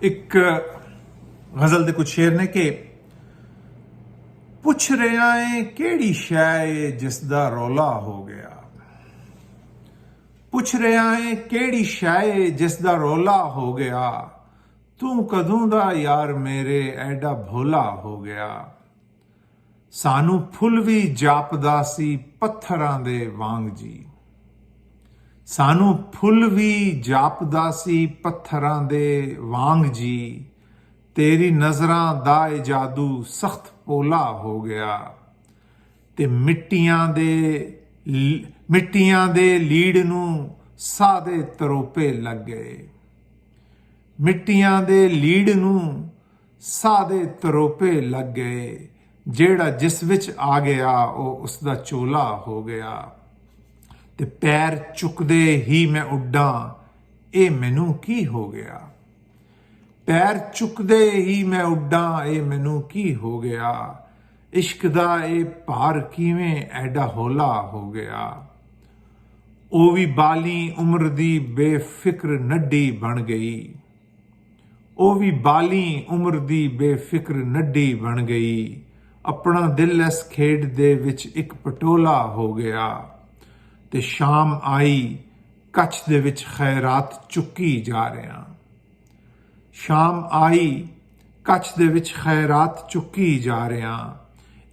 एक गजल दे कुछ शेर ने कि पुछ रहा है केड़ी शै जिसदा रौला हो गया। पुछ रहा है केड़ी शै जिसदा रौला हो गया। तू कदों दा यार मेरे ऐडा भोला हो गया। सानू फुल भी जापदा सी पत्थरां दे वांग जी। सानू फुल भी जापदा सी पत्थरां दे वांग जी। तेरी नजरां दा जादू सख्त पोला हो गया। ते मिट्टियां दे लीड़ नू सादे तरोपे लग गए। मिट्टियां दे लीड़ नू सादे तरोपे लग गए। जेड़ा जिस विच आ गया वो उसदा चोला हो गया। ते पैर चुकदे ही मैं उड्डां ए मैनू की हो गया। पैर चुकदे ही मैं उड्डां ए मैनू की हो गया। इश्क दा ए भार किवें ऐडा होला हो गया। ओ भी बाली उम्र दी बेफिक्र नड्डी बन गई। ओ भी बाली उम्र दी बेफिक्र नड्डी बन गई। अपना दिल इस खेड दे विच एक पटोला हो गया। ते शाम आई कच्छ दे विच खैरात चुक्की जा रहा। शाम आई कच्छ दे विच खैरात चुक्की जा रहा।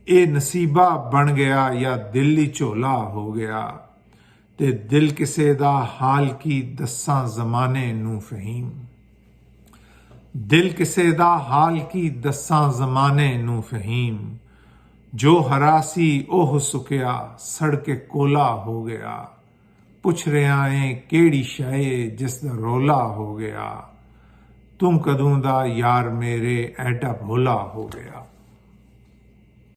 ए नसीबा बन गया या दिल ही झोला हो गया। ते दिल किसे दा हाल की दस्सां जमाने नू फहीम। दिल किसे दा हाल की दस्सां जमाने नू फहीम। जो हरासी ओह सुकिया सड़के कोला हो गया। पुछ रहा है केड़ी शै जिसदा रौला हो गया। तू कदों दा यार मेरे ऐडा भोला हो गया।